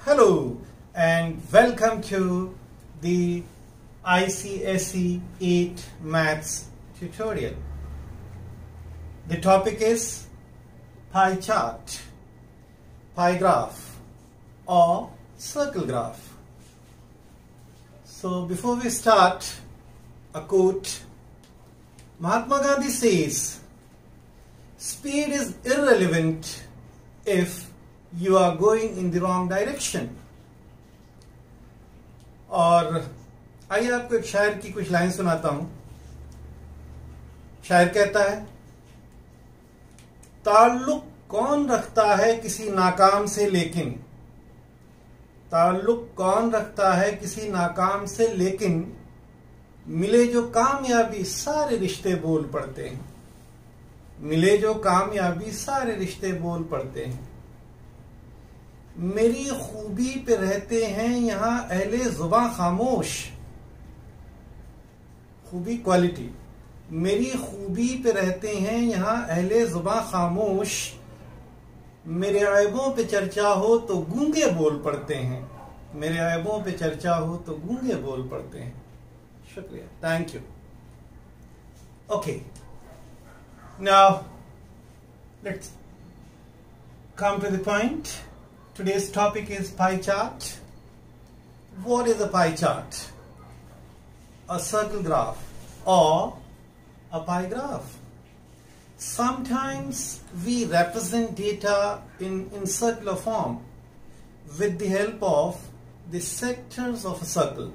Hello and welcome to the ICSE 8 Maths tutorial. The topic is pie chart, pie graph or circle graph. So before we start, a quote. Mahatma Gandhi says, "Speed is irrelevant if you are going in the wrong direction." और आइए आपको एक शायर की कुछ line सुनाता हूं। शायर कहता है, ताल्लुक कौन रखता है किसी नाकाम से, लेकिन ताल्लुक कौन रखता है किसी नाकाम से, लेकिन मिले जो कामयाबी सारे रिश्ते बोल पड़ते हैं। मिले जो कामयाबी सारे रिश्ते बोल पड़ते हैं। मेरी खूबी पे रहते हैं यहां अहले जुबां खामोश। खूबी क्वालिटी। मेरी खूबी पे रहते हैं यहां अहले जुबां खामोश। मेरे ऐबों पे चर्चा हो तो गूंगे बोल पड़ते हैं। मेरे ऐबों पे चर्चा हो तो गूंगे बोल पड़ते हैं। शुक्रिया, thank you. Okay, now let's come to the point. Today's topic is pie chart. What is a pie chart? A circle graph or a pie graph. Sometimes we represent data in circular form with the help of the sectors of a circle.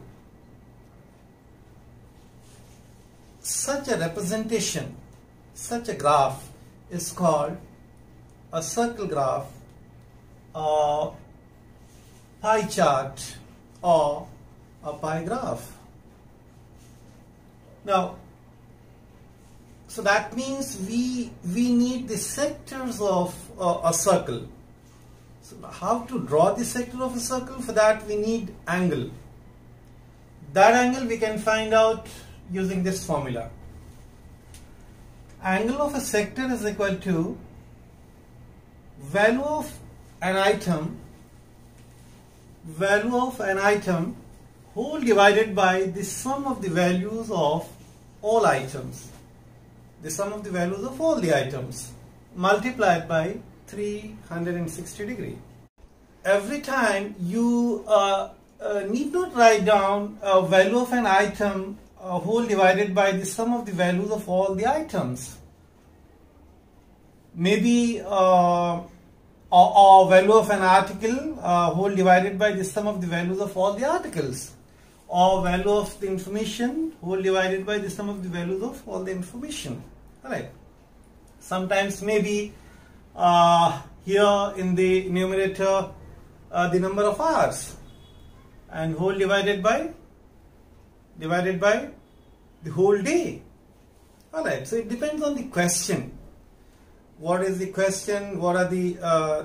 Such a representation, such a graph is called a circle graph or pie chart or a pie graph. Now, so that means we need the sectors of a circle. So how to draw the sector of a circle? For that we need angle. That angle we can find out using this formula. Angle of a sector is equal to value of an item whole divided by the sum of the values of all items. The sum of the values of all the items multiplied by 360 degree. Every time you need not write down a value of an item whole divided by the sum of the values of all the items. Maybe or value of an article whole divided by the sum of the values of all the articles, or value of the information whole divided by the sum of the values of all the information. Alright. Sometimes maybe here in the numerator the number of hours, and whole divided by the whole day. Alright, so it depends on the question. What is the question? What are the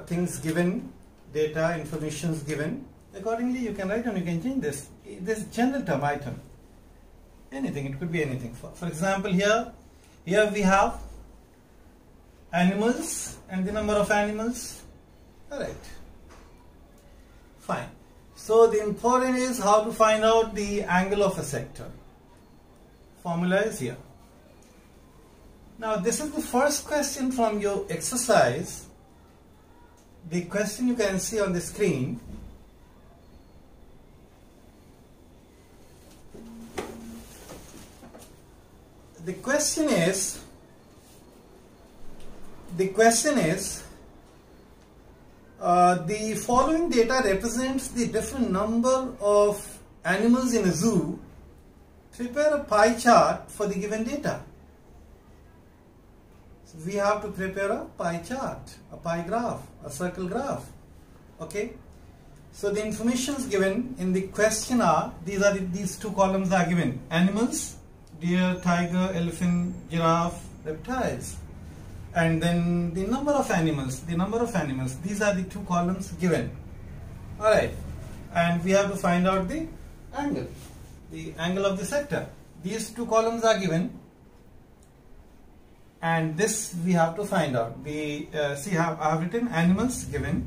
things given? Data, informations given. Accordingly, you can write and you can change this. This general term item. Anything, it could be anything. For example, here we have animals and the number of animals. Alright. Fine. So the important is how to find out the angle of a sector. Formula is here. Now this is the first question from your exercise. The question you can see on the screen. The question is the following data represents the different number of animals in a zoo. Prepare a pie chart for the given data. So we have to prepare a pie chart, a pie graph, a circle graph. Okay. So the informations given in the question are, these two columns are given: animals, deer, tiger, elephant, giraffe, reptiles. And then the number of animals, these are the two columns given. Alright, and we have to find out the angle of the sector. These two columns are given, and this we have to find out. See, I have written animals given,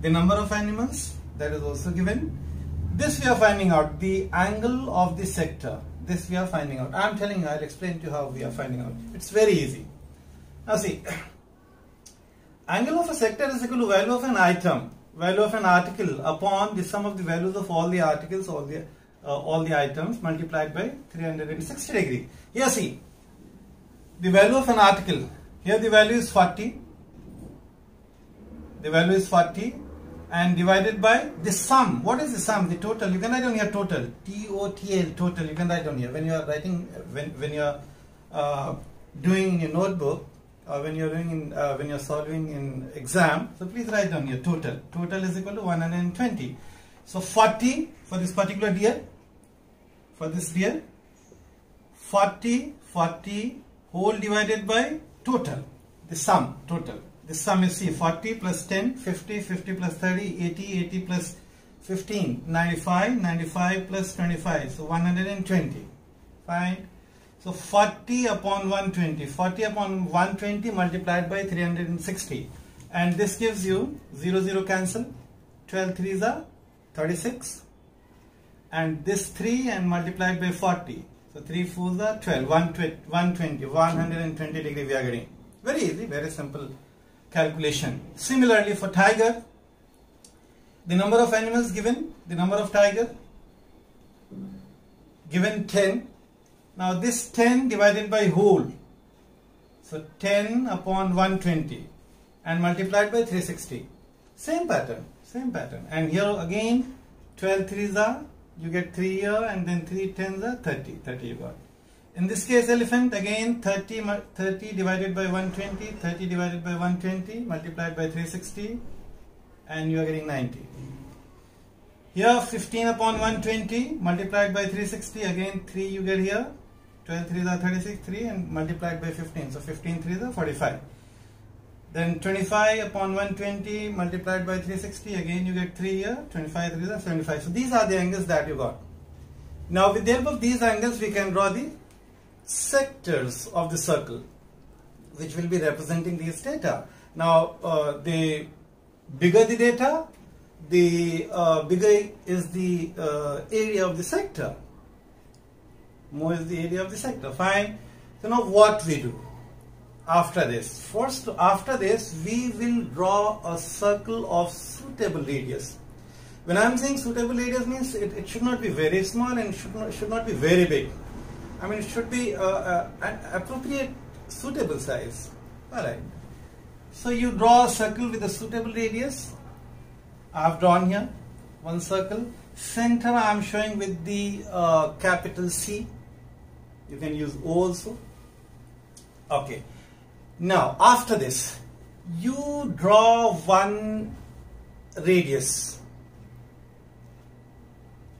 the number of animals, that is also given. This we are finding out, the angle of the sector. This we are finding out. I am telling you, I'll explain to you how we are finding out. It's very easy. Now see, angle of a sector is equal to value of an item, value of an article upon the sum of the values of all the articles, all the items multiplied by 360 degree. Here see, the value of an article, here the value is 40. The value is 40 and divided by the sum. What is the sum? The total. You can write down here total. T-O-T-L, total. You can write down here. When you are writing, when you are doing in your notebook, or when you are doing when you are solving in exam, so please write down here total. Total is equal to 120. So 40 for this particular deer. For this deer, 40 whole divided by total. The sum total. The sum is see 40 plus 10, 50, 50 plus 30, 80, 80 plus 15, 95, 95 plus 25, so 120. Fine. So 40 upon 120, 40 upon 120 multiplied by 360. And this gives you 0, 0 cancel, 12 3s are 36. And this 3 and multiplied by 40. So 3 4s are 12, 120, 120 degree we are getting. Very easy, very simple calculation. Similarly for tiger, the number of animals given, the number of tiger given 10. Now this 10 divided by whole, so 10 upon 120 and multiplied by 360. Same pattern. And here again 12 3s are, you get 3 here, and then 3 10s are 30 you got. In this case elephant, again 30 divided by 120, 30 divided by 120 multiplied by 360, and you are getting 90. Here 15 upon 120 multiplied by 360, again 3 you get here, 12 3s are 36, 3 and multiplied by 15, so 15 3s are 45. Then 25 upon 120 multiplied by 360, again you get 3 here, 25 3s are 75. So these are the angles that you got. Now with the help of these angles we can draw the sectors of the circle, which will be representing these data. Now the bigger the data, the bigger is the area of the sector. More is the area of the sector. Fine. So now what we do after this? First, after this we will draw a circle of suitable radius. When I am saying suitable radius means it should not be very small and should not be very big. I mean, it should be an appropriate suitable size. Alright. So you draw a circle with a suitable radius. I have drawn here one circle. Center I am showing with the capital C. You can use O also. Okay. Now after this, you draw one radius.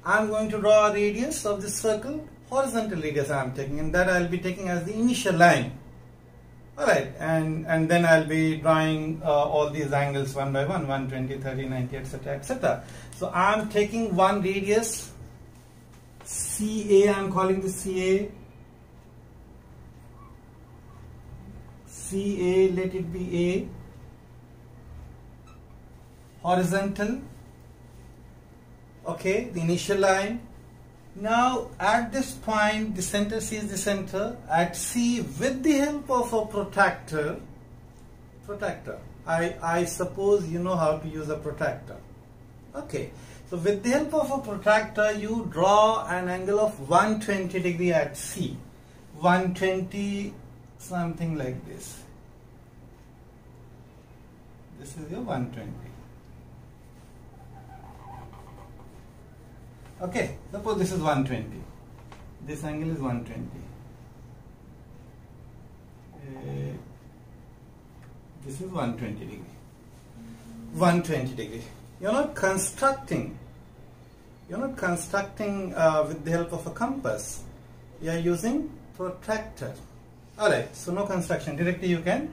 I am going to draw a radius of this circle. Horizontal radius I am taking, and that I will be taking as the initial line. Alright, and then I will be drawing all these angles one by one, 120, 30, 90, etc, etc. So I am taking one radius, CA, I am calling this CA. CA, let it be A. Horizontal. Okay, the initial line. Now at this point the center C is the center. At C, with the help of a protractor, I suppose you know how to use a protractor. Okay, so with the help of a protractor you draw an angle of 120 degree at C. 120, something like this. This is your 120. Okay, suppose this is 120. This angle is 120. This is 120 degree. 120 degree. You're not constructing with the help of a compass. You are using protractor. Alright, so no construction. Directly you can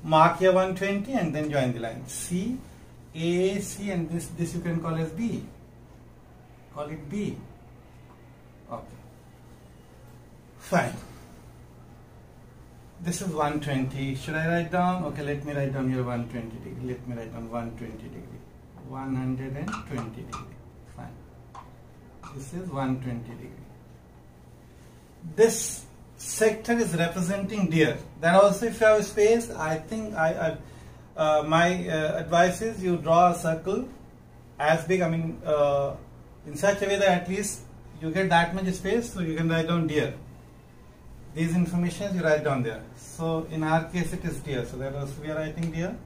mark here 120 and then join the line. C, A, C, and this you can call as B. Call it B. Okay. Fine. This is 120. Should I write down? Okay, let me write down here 120 degree. Let me write down 120 degree. 120 degree. Fine. This is 120 degree. This sector is representing deer. Then also, if you have space, I think my advice is you draw a circle as big. I mean, in such a way that at least you get that much space, so you can write down deer. These information you write down there. So in our case, it is deer. So that also we are writing deer.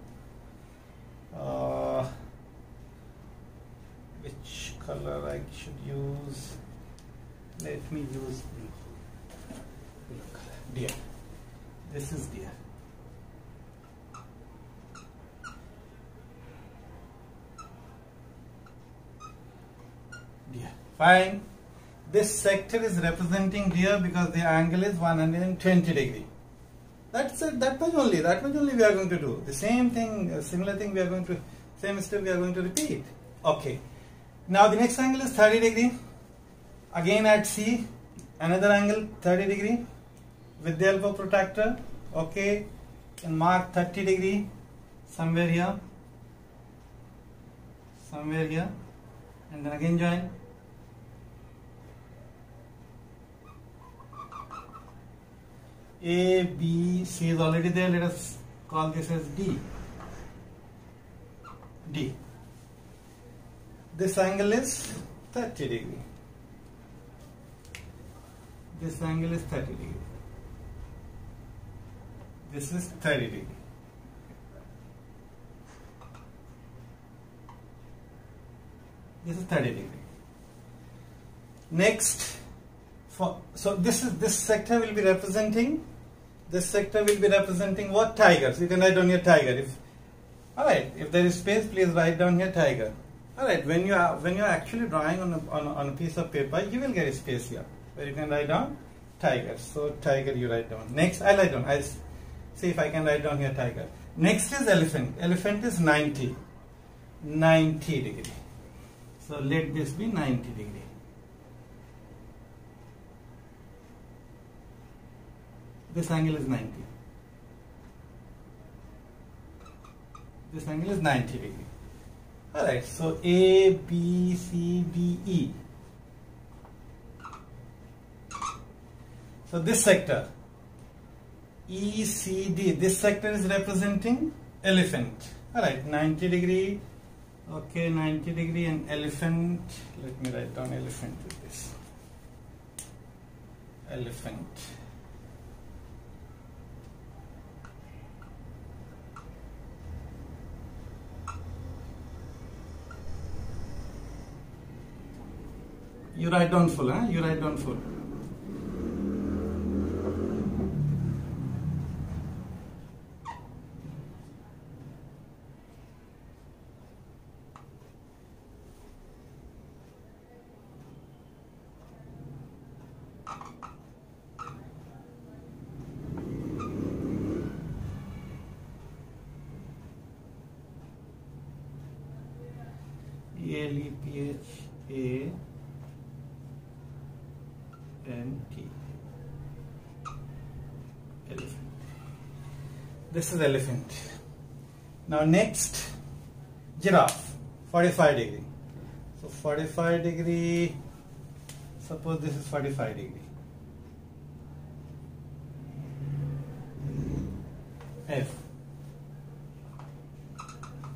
Which color I should use? Let me use blue. Blue color. Deer. This is deer. Deer. Fine. This sector is representing deer because the angle is 120 degree. That's it. That much only. That much only we are going to do. The same thing, similar thing we are going to, same step we are going to repeat. Okay. Now the next angle is 30 degree. Again at C, another angle 30 degree with the help of protractor. Okay. And mark 30 degree somewhere here. Somewhere here. And then again join. A, B, C is already there. Let us call this as D. D. This angle is 30 degree. This angle is 30 degree. This is 30 degree. This is 30 degree. Next, so this sector will be representing. This sector will be representing what? Tiger. So you can write down here tiger. Alright, if there is space, please write down here tiger. Alright, when you are actually drawing on a piece of paper, you will get a space here where you can write down tiger. So tiger you write down. Next, I write down. I see if I can write down here tiger. Next is elephant. Elephant is 90 degree. So let this be 90 degree. This angle is 90. This angle is 90 degree. Alright, so A, B, C, D, E. So this sector, E, C, D, this sector is representing elephant. Alright, 90 degree. Okay, 90 degree and elephant. Let me write down elephant with this. Elephant. You write down full, huh? You write down full. ELEPHA T. Elephant. This is elephant. Now next, giraffe, 45 degree. So 45 degree, suppose this is 45 degree. F.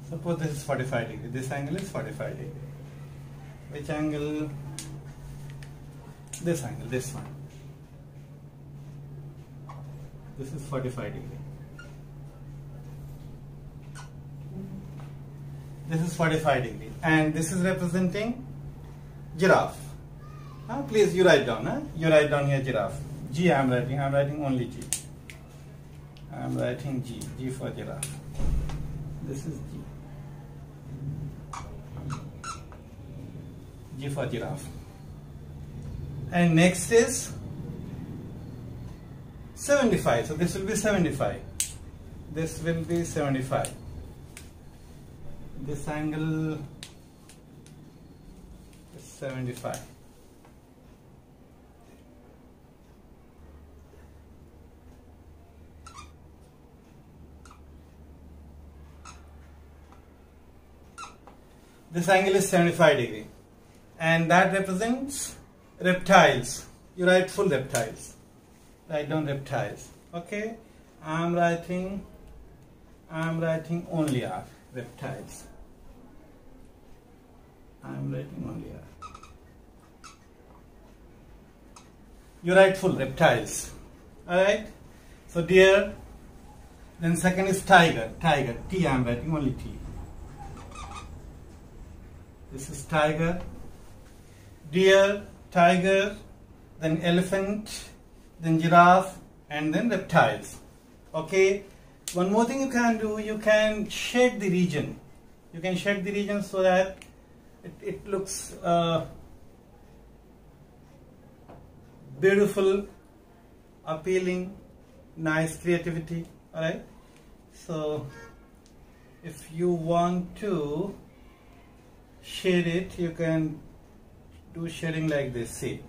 Suppose this is 45 degree. This angle is 45 degree. Which angle? This angle, this one. This is 45 degree. This is 45 degree. And this is representing giraffe. Please you write down. You write down here giraffe. G I am writing. I am writing only G. I am writing G. G for giraffe. This is G. G for giraffe. And next is 75. So this will be 75. This will be 75. This angle is 75. This angle is 75 degree, and that represents reptiles. You write full reptiles. Write down reptiles. Okay, I'm writing only R, reptiles. I'm writing only R. You write full reptiles. Alright? So deer, then second is tiger. Tiger, T, I'm writing only T. This is tiger, deer, tiger, then elephant, then giraffe, and then reptiles. Okay? One more thing you can do, you can shade the region. You can shade the region so that it looks beautiful, appealing, nice creativity. Alright? So if you want to shade it, you can do shading like this. See,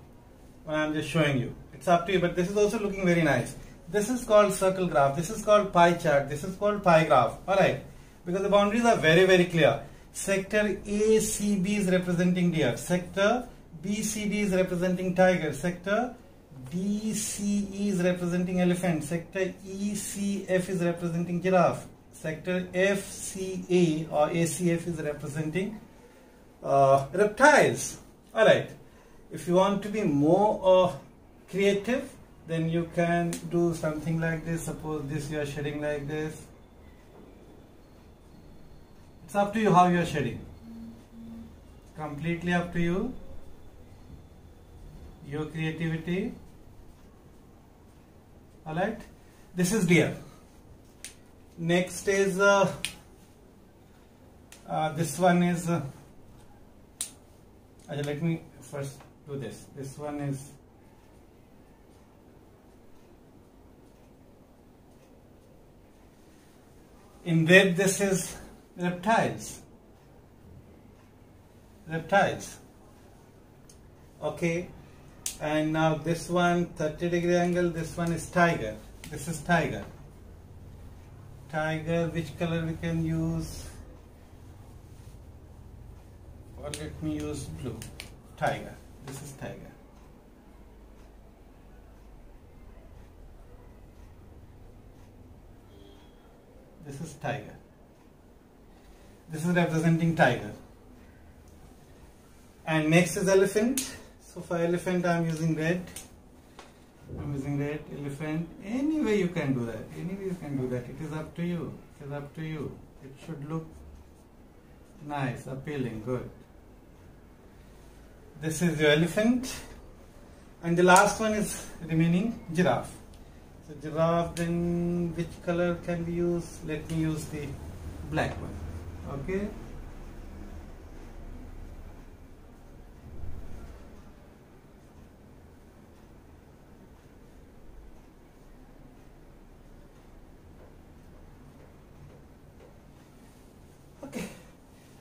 I'm just showing you. It's up to you, but this is also looking very nice. This is called circle graph. This is called pie chart. This is called pie graph. Alright? Because the boundaries are very, very clear. Sector ACB is representing deer. Sector BCD is representing tiger. Sector DCE is representing elephant. Sector ECF is representing giraffe. Sector FCA or ACF is representing reptiles. Alright. If you want to be more creative, then you can do something like this. Suppose this you are shading like this. It's up to you how you are shading. Completely up to you. Your creativity. Alright. This is deer. Next is this one is let me first do this. This one is in red. This is reptiles. Reptiles. Okay. And now this one 30-degree angle. This one is tiger. This is tiger. Tiger. Which color we can use? Or let me use blue. Tiger. This is tiger. This is tiger. This is representing tiger. And next is elephant. So for elephant I am using red. I'm using red. Elephant. Any way you can do that. Any way you can do that. It is up to you. It is up to you. It should look nice, appealing, good. This is your elephant. And the last one is remaining giraffe. So giraffe, then which color can we use? Let me use the black one. Okay. Okay.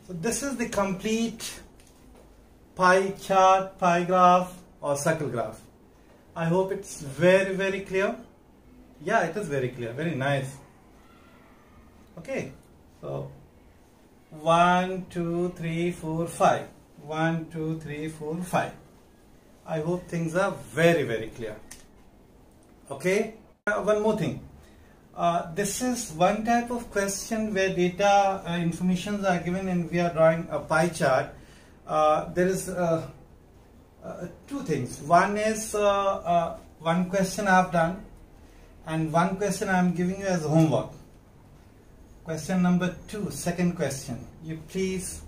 So this is the complete pie chart, pie graph or circle graph. I hope it's very, very clear. Yeah, it is very clear, very nice. Okay, so 1, 2, 3, 4, 5. 1, 2, 3, 4, 5. I hope things are very, very clear. Okay, one more thing. This is one type of question where data informations are given and we are drawing a pie chart. There is two things. One is one question I have done and one question I am giving you as homework. Question number 2, second question. You please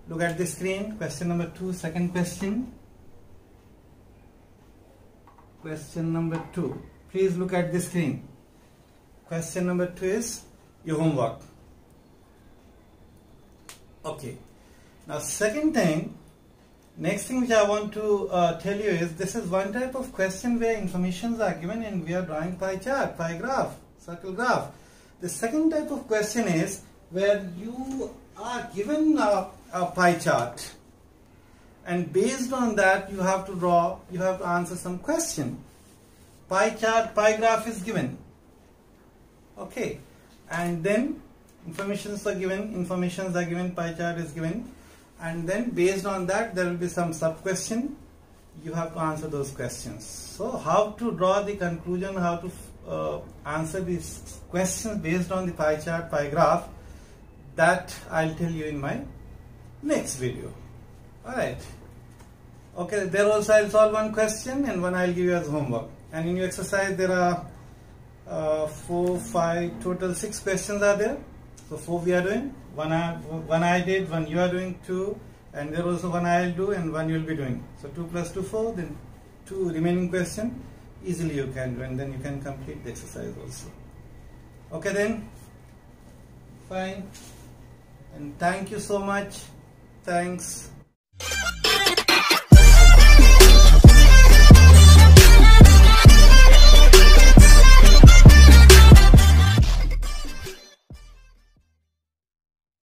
look at the screen. Question number 2, second question. Question number 2. Please look at the screen. Question number 2 is your homework. Okay. Now second thing, next thing which I want to tell you is this is one type of question where informations are given and we are drawing pie chart, pie graph, circle graph. The second type of question is where you are given a pie chart and based on that you have to answer some question. Pie chart, pie graph is given. Okay, and then informations are given, pie chart is given. and then based on that there will be some sub question. You have to answer those questions. So how to draw the conclusion, how to answer these questions based on the pie chart, pie graph, that I'll tell you in my next video. Alright. Okay, there also I'll solve one question and one I'll give you as homework. And in your exercise there are 4, 5, total 6 questions are there. So 4 we are doing, one I did, one you are doing, 2, and there also one I'll do and one you'll be doing. So 2 plus 2, 4, then 2 remaining question easily you can do, and then you can complete the exercise also. Okay then, fine, and thank you so much. Thanks.